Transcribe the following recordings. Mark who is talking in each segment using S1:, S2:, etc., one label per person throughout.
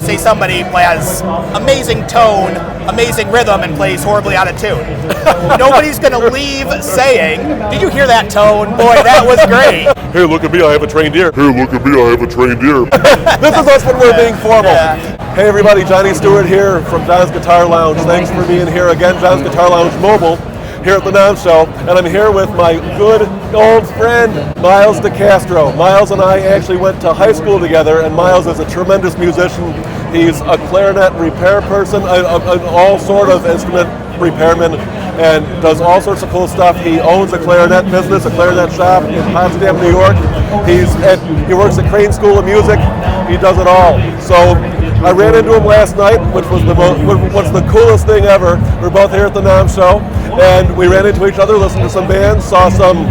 S1: say somebody has amazing tone, amazing rhythm, and plays horribly out of tune. Nobody's going to leave saying, did you hear that tone? Boy, that was great.
S2: Hey, look at me, I have a trained ear. Hey, look at me, I have a trained ear. This is us when we're being formal.
S1: Yeah.
S2: Hey everybody, Johnny Stewart here from John's Guitar Lounge. Thanks for being here again, John's Guitar Lounge Mobile, here at the NAMM Show. And I'm here with my good old friend, Miles DeCastro. Miles and I actually went to high school together, and Miles is a tremendous musician. He's a clarinet repair person, an all sort of instrument repairman, and does all sorts of cool stuff. He owns a clarinet business, a clarinet shop in Potsdam, New York. He works at Crane School of Music. He does it all. So I ran into him last night, which was the coolest thing ever. We're both here at the NAMM Show, and we ran into each other, listened to some bands, saw some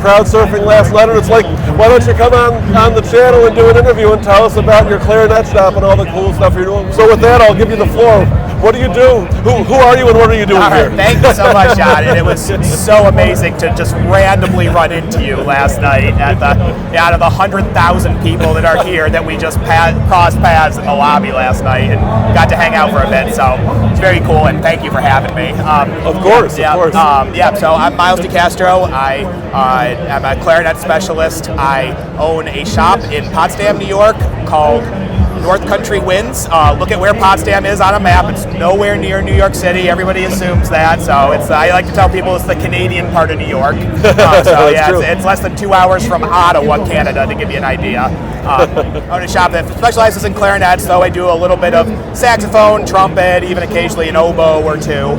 S2: crowd surfing last night, and it's like, why don't you come on the channel and do an interview and tell us about your clarinet shop and all the cool stuff you're doing. So with that, I'll give you the floor. What do you do? Who are you and what are you doing here?
S1: Thank you so much, John. And it was so amazing to just randomly run into you last night out of the 100,000 people that are here that we just crossed paths in the lobby last night and got to hang out for a bit. So it's very cool, and thank you for having me.
S2: Of course.
S1: So I'm Miles DeCastro. I'm a clarinet specialist. I own a shop in Potsdam, New York called North Country Winds. Look at where Potsdam is on a map. It's nowhere near New York City. Everybody assumes that. So I like to tell people it's the Canadian part of New York. It's less than 2 hours from Ottawa, Canada, to give you an idea. I own a shop that specializes in clarinets, though I do a little bit of saxophone, trumpet, even occasionally an oboe or two.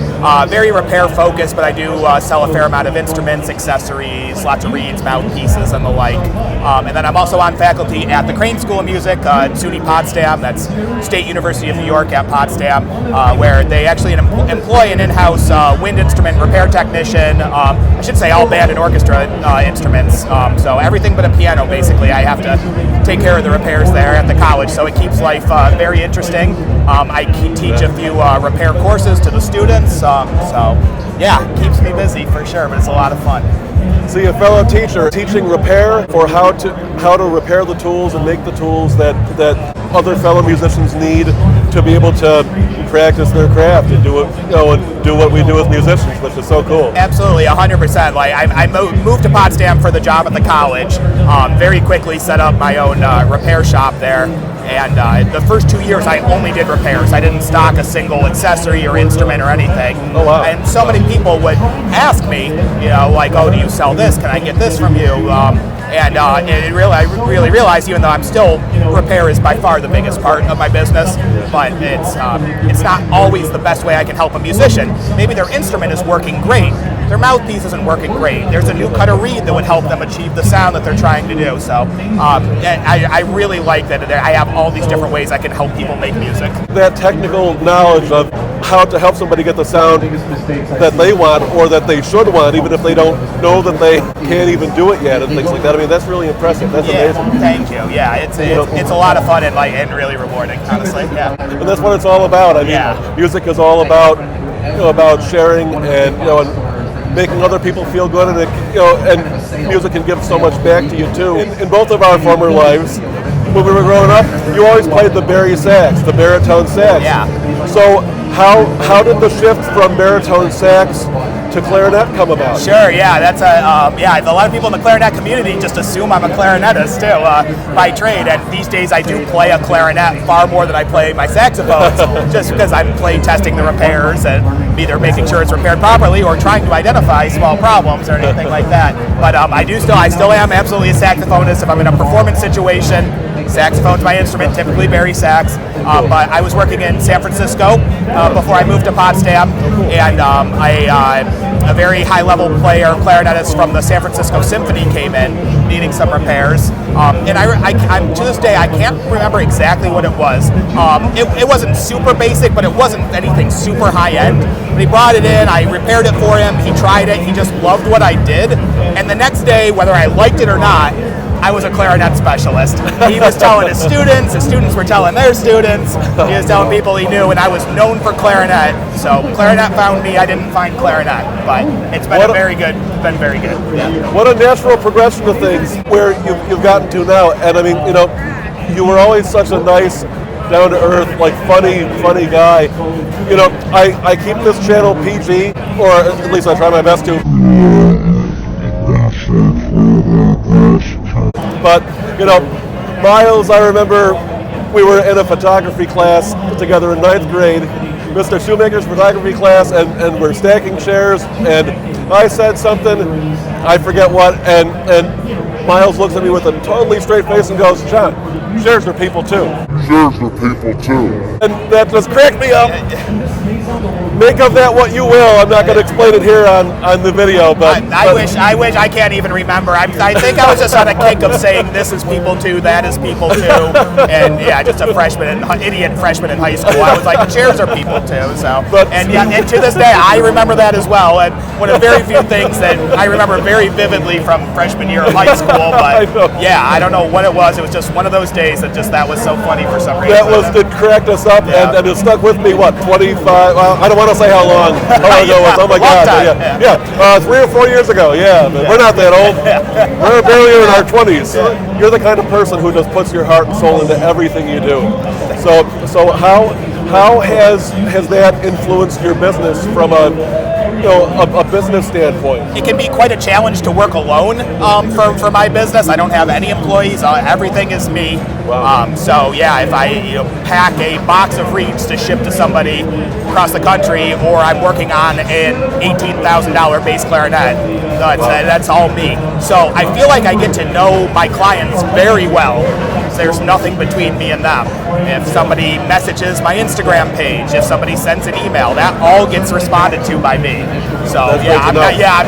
S1: Very repair focused, but I do sell a fair amount of instruments, accessories, lots of reeds, mouthpieces, and the like. And then I'm also on faculty at the Crane School of Music at SUNY Potsdam. That's State University of New York at Potsdam, where they actually employ an in-house wind instrument repair technician. I should say all band and orchestra instruments. So everything but a piano, basically. I have to take care of the repairs there at the college, so it keeps life very interesting. I teach a few repair courses to the students. It keeps me busy for sure, but it's a lot of fun.
S2: See, a fellow teacher teaching repair for how to repair the tools and make the tools that other fellow musicians need to be able to practice their craft and do what we do as musicians, which is so cool.
S1: Absolutely, 100%. Like I moved to Potsdam for the job at the college. Very quickly set up my own repair shop there. And the first 2 years, I only did repairs. I didn't stock a single accessory or instrument or anything.
S2: Oh, wow.
S1: And so many people would ask me, oh, do you sell this? Can I get this from you? I really realized, even though I'm still, repair is by far the biggest part of my business, but it's not always the best way I can help a musician. Maybe their instrument is working great, their mouthpiece isn't working great. There's a new cut of reed that would help them achieve the sound that they're trying to do. So I really like that I have all these different ways I can help people make music.
S2: That technical knowledge of how to help somebody get the sound that they want or that they should want, even if they don't know that they can't even do it yet and things like that. I mean, that's really impressive. That's amazing.
S1: Thank you. Yeah, it's a lot of fun and really rewarding, honestly. Yeah.
S2: And that's what it's all about. I mean, music is all about sharing and making other people feel good, and and music can give so much back to you too. In both of our former lives, when we were growing up, you always played the baritone sax.
S1: Yeah.
S2: So how did the shift from baritone sax to clarinet come about?
S1: Sure, yeah, that's a lot of people in the clarinet community just assume I'm a clarinetist too, by trade, and these days I do play a clarinet far more than I play my saxophones, just because I'm play testing the repairs and either making sure it's repaired properly or trying to identify small problems or anything like that. But I still am absolutely a saxophonist. If I'm in a performance situation, saxophone's my instrument, typically bari sax. But I was working in San Francisco before I moved to Potsdam, and a very high-level player, clarinetist from the San Francisco Symphony came in, needing some repairs. And I'm to this day, I can't remember exactly what it was. It wasn't super basic, but it wasn't anything super high-end. But he brought it in, I repaired it for him, he tried it, he just loved what I did. And the next day, whether I liked it or not, I was a clarinet specialist. He was telling his students were telling their students, he was telling people he knew, and I was known for clarinet. So clarinet found me, I didn't find clarinet, but it's been very good. Yeah.
S2: What a natural progression of things where you've gotten to now. And I mean, you were always such a nice, down to earth, like funny guy. You know, I keep this channel PG, or at least I try my best to. But, you know, Miles, I remember we were in a photography class together in 9th grade, Mr. Shoemaker's photography class, and we're stacking chairs, and I said something, I forget what, and Miles looks at me with a totally straight face and goes, John, chairs are people too.
S3: Chairs are people too.
S2: And that just cracked me up. Make of that what you will. I'm not going to explain it here on the video, but
S1: I wish I can't even remember. I think I was just on a kick of saying this is people too, that is people too, and yeah, just a idiot freshman in high school. I was like, chairs are people too. So, and to this day, I remember that as well. And one of the very few things that I remember very vividly from freshman year of high school. But yeah, I don't know what it was. It was just one of those days that was so funny for some reason.
S2: It cracked us up, and it stuck with me. What, 25? Well, I don't want to say how long ago it was. Oh my God! Yeah. 3 or 4 years ago. Yeah, but we're not that old. We're barely in our 20s. You're the kind of person who just puts your heart and soul into everything you do. So how has that influenced your business from a business standpoint?
S1: It can be quite a challenge to work alone for my business. I don't have any employees. Everything is me.
S2: Wow.
S1: So yeah, if I pack a box of reeds to ship to somebody across the country, or I'm working on an $18,000 bass clarinet, that's all me. So I feel like I get to know my clients very well. There's nothing between me and them. If somebody messages my Instagram page, if somebody sends an email, that all gets responded to by me. So I'm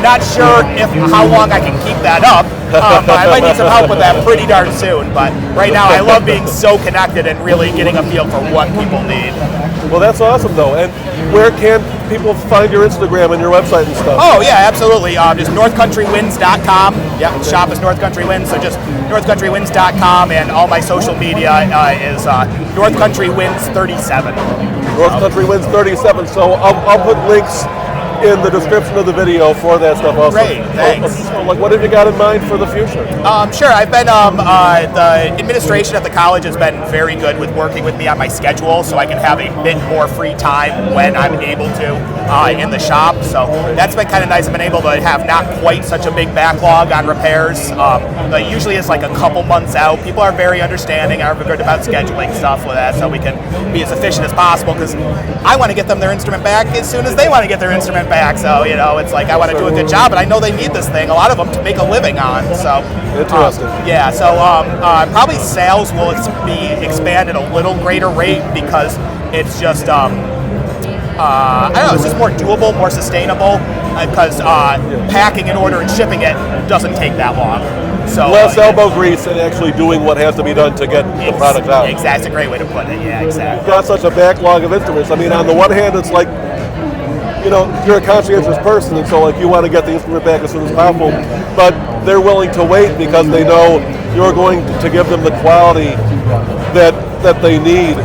S1: not sure how long I can keep that up. But I might need some help with that pretty darn soon. But right now, I love being so connected and really getting a feel for what people need.
S2: Well, that's awesome, though. And where can people find your Instagram and your website and stuff?
S1: Oh, yeah, absolutely. Just northcountrywinds.com. Yep, shop is North Country Winds, so just northcountrywinds.com, and all my social media is North Country Winds 37.
S2: North Country Winds 37. So I'll put links in the description of the video for that stuff also.
S1: Great, thanks.
S2: So, what have you got in mind for the future?
S1: Sure, I've been, the administration at the college has been very good with working with me on my schedule, so I can have a bit more free time when I'm able to in the shop. So that's been kind of nice. I've been able to have not quite such a big backlog on repairs. Usually it's like a couple months out. People are very understanding, are good about scheduling stuff with that, so we can be as efficient as possible, because I want to get them their instrument back as soon as they want to get their instrument back. So, it's like I want to do a good job, and I know they need this thing, a lot of them, to make a living on. So
S2: interesting.
S1: Probably sales will be expanded a little greater rate, because it's just I don't know, it's just more doable, more sustainable, because packing an order and shipping it doesn't take that long. So
S2: less elbow grease and actually doing what has to be done to get the product out.
S1: Exactly, that's a great way to put it. Yeah, exactly.
S2: You've got such a backlog of instruments. I mean, on the one hand, it's like, you're a conscientious person, and so you want to get the instrument back as soon as possible, but they're willing to wait because they know you're going to give them the quality that they need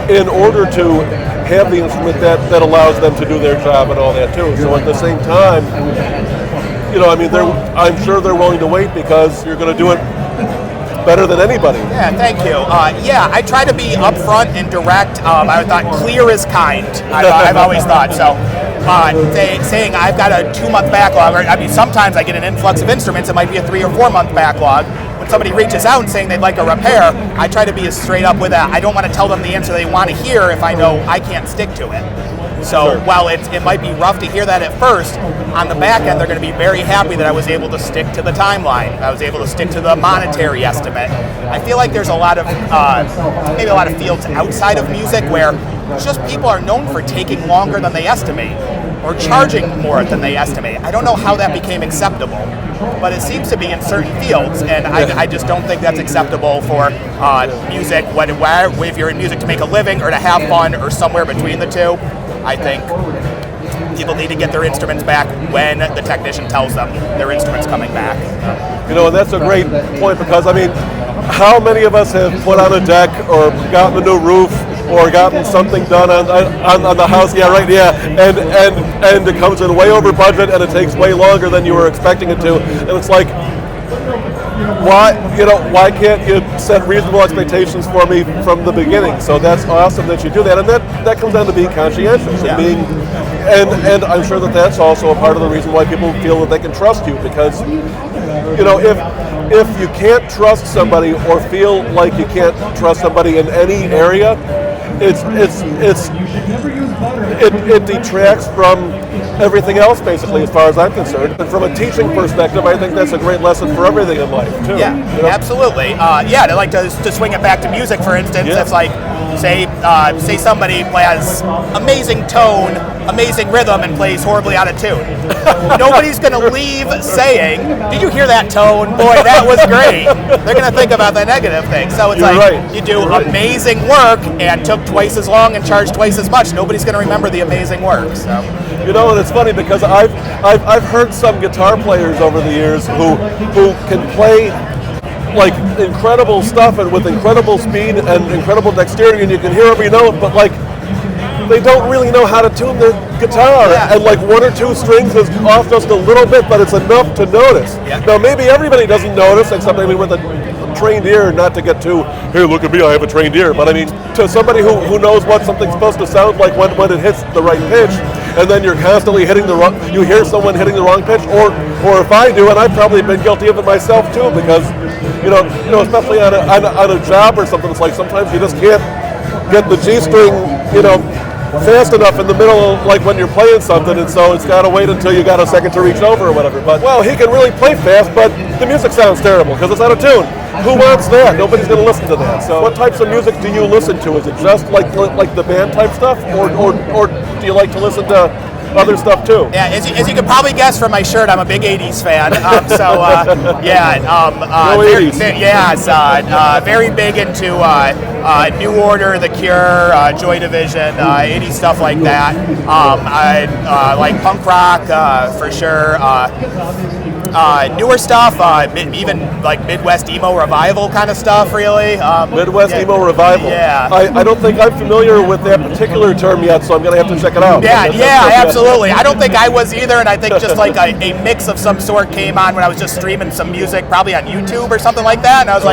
S2: in order to have the instrument that allows them to do their job and all that too. So at the same time, I'm sure they're willing to wait because you're going to do it better than anybody.
S1: Yeah, thank you. I try to be upfront and direct. I thought clear is kind. I've always thought so. Saying I've got a 2-month backlog, or sometimes I get an influx of instruments. It might be a 3 or 4 month backlog. When somebody reaches out and saying they'd like a repair, I try to be as straight up with that. I don't want to tell them the answer they want to hear if I know I can't stick to it. So while it might be rough to hear that at first, on the back end they're going to be very happy that I was able to stick to the timeline. I was able to stick to the monetary estimate. I feel like there's a lot of maybe a lot of fields outside of music where it's just people are known for taking longer than they estimate, or charging more than they estimate. I don't know how that became acceptable, but it seems to be in certain fields, and I just don't think that's acceptable for music, if you're in music to make a living or to have fun or somewhere between the two. I think people need to get their instruments back when the technician tells them their instrument's coming back.
S2: And that's a great point, because how many of us have put on a deck or gotten a new roof or gotten something done on the house? And it comes in way over budget and it takes way longer than you were expecting it to, and it's like, why can't you set reasonable expectations for me from the beginning? So that's awesome that you do that, and that comes down to being conscientious and being, and I'm sure that's also a part of the reason why people feel that they can trust you, because if you can't trust somebody or feel like you can't trust somebody in any area, it detracts from everything else, basically, as far as I'm concerned. And from a teaching perspective, I think that's a great lesson for everything in life, too.
S1: Yeah, absolutely. To like to swing it back to music, for instance, it's like, say somebody has amazing tone, amazing rhythm, and plays horribly out of tune. Nobody's going to leave saying, "Did you hear that tone? Boy, that was great." They're going to think about the negative thing. So it's you do amazing work and took twice as long and charged twice as much. Nobody's going to remember the amazing work. So.
S2: And it's funny because I've heard some guitar players over the years who can play like incredible stuff and with incredible speed and incredible dexterity, and you can hear every note, but like they don't really know how to tune the guitar, and like one or two strings is off just a little bit, but it's enough to notice. Now maybe everybody doesn't notice, except maybe with a trained ear, not to get too, hey, look at me, I have a trained ear, but I mean, to somebody who knows what something's supposed to sound like when it hits the right pitch, and then you're constantly hitting the wrong, you hear someone hitting the wrong pitch, or if I do, and I've probably been guilty of it myself too, because, especially on a job or something, it's like sometimes you just can't get the G string, fast enough in the middle, like when you're playing something, and so it's got to wait until you got a second to reach over or whatever. But, well, he can really play fast, but the music sounds terrible because it's out of tune. Who wants that? Nobody's going to listen to that. So what types of music do you listen to? Is it just like the band type stuff, or do you like to listen to other stuff too?
S1: Yeah, as you can probably guess from my shirt, I'm a big 80s fan. Very big into New Order, The Cure, Joy Division, 80s stuff like that. I like punk rock for sure. Newer stuff, even like Midwest emo revival kind of stuff, really.
S2: Midwest emo revival.
S1: Yeah.
S2: I don't think I'm familiar with that particular term yet, so I'm going to have to check it out.
S1: Absolutely. I don't think I was either, and I think just like a mix of some sort came on when I was just streaming some music, probably on YouTube or something like that, and I was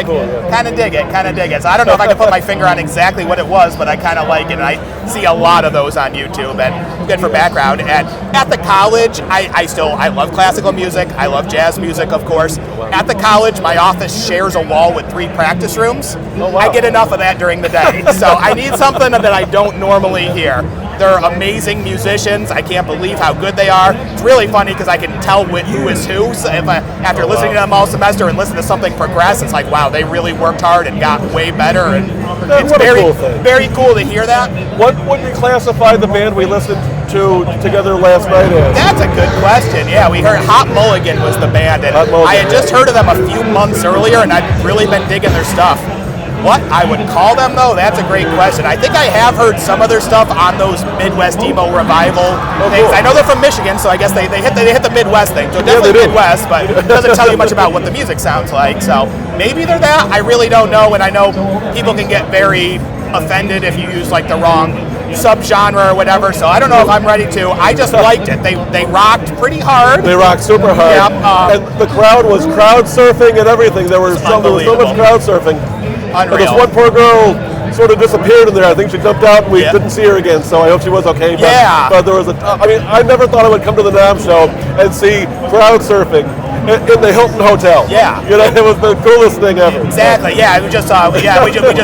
S1: kind of dig it. So I don't know if I can put my finger on exactly what it was, but I kind of like it, and I see a lot of those on YouTube, and good for background. And at the college, I love classical music. I love jazz music, of course. At the college, my office shares a wall with 3 practice rooms.
S2: Oh, wow.
S1: I get enough of that during the day, so I need something that I don't normally hear. They're amazing musicians. I can't believe how good they are. It's really funny because I can tell who is who. So after listening to them all semester and listening to something progress, it's like, wow, they really worked hard and got way better. And it's very cool to hear that.
S2: What would we classify the band we listened to together last night as?
S1: That's a good question. Yeah, we heard Hot Mulligan was the band, and I had just heard of them a few months earlier, and I'd really been digging their stuff. What I would call them, though, that's a great question. I think I have heard some of their stuff on those Midwest emo revival things. I know they're from Michigan, so I guess they hit the Midwest thing. So definitely Midwest, but it doesn't tell you much about what the music sounds like. So maybe they're that. I really don't know, and I know people can get very offended if you use like the wrong subgenre or whatever, so I don't know if I'm ready to. I just liked it. They rocked pretty hard.
S2: They rocked super hard.
S1: Yep,
S2: and the crowd was crowd surfing and everything. There was so much crowd surfing.
S1: Unreal.
S2: This one poor girl sort of disappeared in there. I think she jumped out and we didn't see her again, so I hope she was okay. But there was I never thought I would come to the NAMM show and see crowd surfing in the Hilton Hotel.
S1: Yeah.
S2: It was the coolest thing ever.
S1: Exactly. Yeah, we just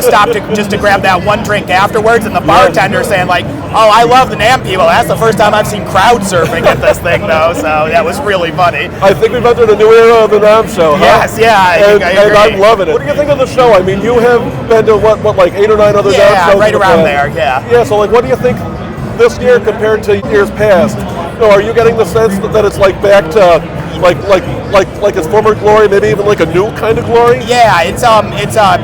S1: stopped to grab that one drink afterwards, and the bartender saying like, "Oh, I love the NAMM people. That's the first time I've seen crowd surfing at this thing, though." So that was really funny.
S2: I think we've entered a new era of the NAMM show. Huh?
S1: Yes. Yeah.
S2: And I'm loving it. What do you think of the show? I mean, you have been to what like 8 or 9 other NAMM shows?
S1: Yeah, right around there. Yeah.
S2: Yeah. So like, what do you think this year compared to years past? Are you getting the sense that it's like back to like its former glory, maybe even like a new kind of glory?
S1: Yeah, it's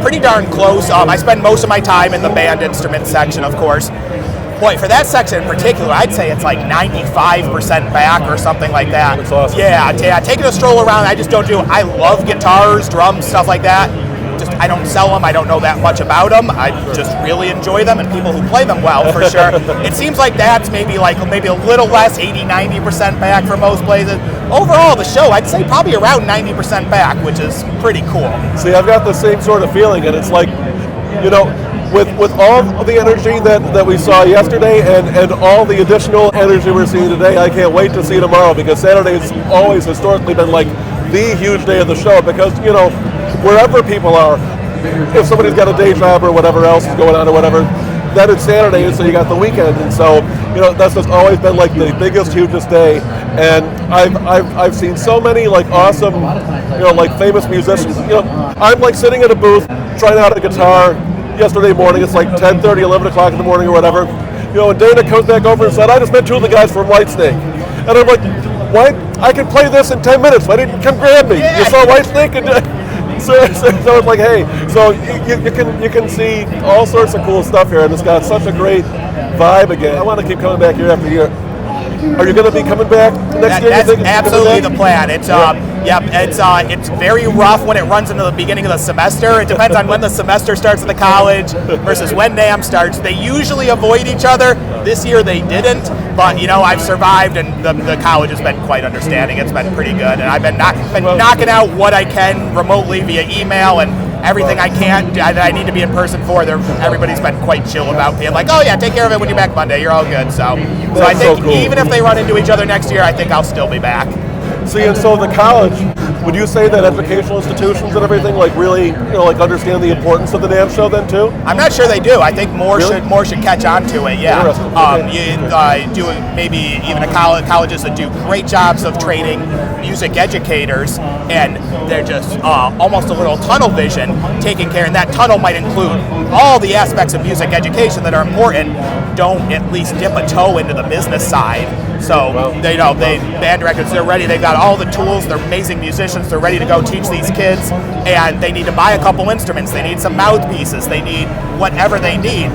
S1: pretty darn close. I spend most of my time in the band instrument section, of course. Boy, for that section in particular, I'd say it's like 95% back or something like that.
S2: That's awesome.
S1: Yeah, taking a stroll around, I just don't do. I love guitars, drums, stuff like that. Just I don't sell them. I don't know that much about them. I just really enjoy them and people who play them well, for sure. It seems like that's maybe a little less, 80-90% back for most places. Overall, the show, I'd say probably around 90% back, which is pretty cool.
S2: See, I've got the same sort of feeling, and it's like, you know, with all of the energy that we saw yesterday and all the additional energy we're seeing today, I can't wait to see tomorrow, because Saturday's always historically been like the huge day of the show, because, you know, wherever people are, if somebody's got a day job or whatever else is going on or whatever, then it's Saturday, so you got the weekend, and so, you know, that's just always been like the biggest, hugest day. And I've seen so many like awesome, you know, like famous musicians. You know, I'm like sitting at a booth trying out a guitar yesterday morning. It's like 10:30, 11 o'clock in the morning or whatever. You know, and Dana comes back over and said, "I just met two of the guys from Whitesnake," and I'm like, "What? I can play this in 10 minutes. Why didn't you come grab me? You saw Whitesnake?" And so it's like, hey, so you can see all sorts of cool stuff here, and it's got such a great vibe again. I want to keep coming back year after year. Are you going to be coming back next year?
S1: That's absolutely the plan. It's it's very rough when it runs into the beginning of the semester. It depends on when the semester starts at the college versus when NAMM starts. They usually avoid each other. This year they didn't, but you know, I've survived, and the college has been quite understanding. It's been pretty good, and I've been knocking out what I can remotely via email and everything I can that I need to be in person for. Everybody's been quite chill about being like, "Oh yeah, take care of it when you're back Monday. You're all good." So I think
S2: so cool.
S1: Even if they run into each other next year, I think I'll still be back.
S2: See, and so the college, would you say that educational institutions and everything like really, you know, like understand the importance of the NAMM show then too?
S1: I'm not sure they do. I think more
S2: Really?
S1: should catch on to it. Yeah.
S2: Interesting.
S1: You do maybe even colleges that do great jobs of training music educators, and they're just almost a little tunnel vision, taking care, and that tunnel might include all the aspects of music education that are important. Don't at least dip a toe into the business side. So band directors, they're ready. They've got all the tools. They're amazing musicians. They're ready to go teach these kids, and they need to buy a couple instruments. They need some mouthpieces. They need whatever they need.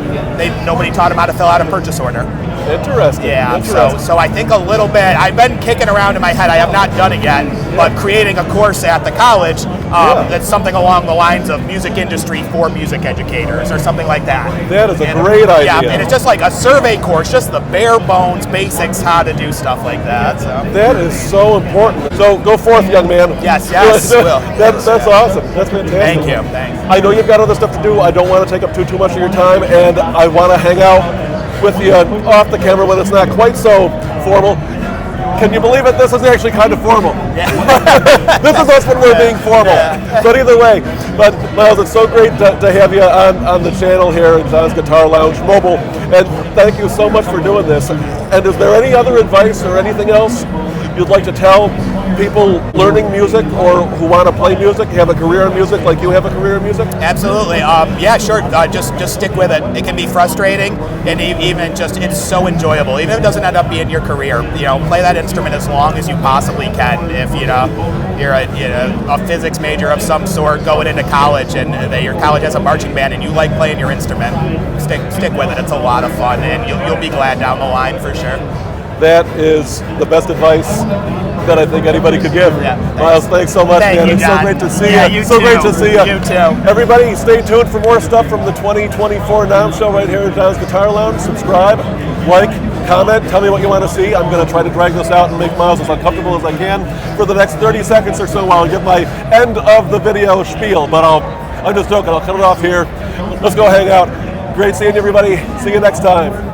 S1: Nobody taught them how to fill out a purchase order.
S2: Interesting.
S1: Yeah.
S2: Interesting.
S1: So I think a little bit. I've been kicking around in my head. I have not done it yet, but creating a course at the college that's something along the lines of music industry for music educators or something like that.
S2: That is a great idea.
S1: Yeah, and it's just like a survey course, just the bare bones basics, how to do stuff like that. So.
S2: That is so important. So go forth, young man.
S1: Yes, will.
S2: That's awesome. That's fantastic.
S1: Thank you. Thanks.
S2: I know you've got other stuff to do. I don't want to take up too much of your time, and I want to hang out with you off the camera when it's not quite so formal. Can you believe it? This is actually kind of formal.
S1: Yeah.
S2: This is us when we're being formal.
S1: Yeah.
S2: But either way, but Miles, it's so great to have you on the channel here at John's Guitar Lounge Mobile, and thank you so much for doing this. And is there any other advice or anything else you'd like to tell people learning music or who want to play music, have a career in music like you have a career in music?
S1: Absolutely. Yeah, sure. Just stick with it. It can be frustrating, and even just it's so enjoyable. Even if it doesn't end up being your career, play that instrument as long as you possibly can. If you're a physics major of some sort going into college, and your college has a marching band, and you like playing your instrument, stick with it. It's a lot of fun, and you'll be glad down the line for sure.
S2: That is the best advice that I think anybody could give.
S1: Yeah,
S2: Miles, thanks so much,
S1: man.
S2: It's
S1: John.
S2: so great to see
S1: Yeah,
S2: you.
S1: you
S2: So
S1: too.
S2: great to see you.
S1: You too.
S2: Everybody, stay tuned for more stuff from the 2024 NAMM show right here at John's Guitar Lounge. Subscribe, like, comment, tell me what you want to see. I'm going to try to drag this out and make Miles as uncomfortable as I can for the next 30 seconds or so while I give my end of the video spiel. But I'm just joking. I'll cut it off here. Let's go hang out. Great seeing you, everybody. See you next time.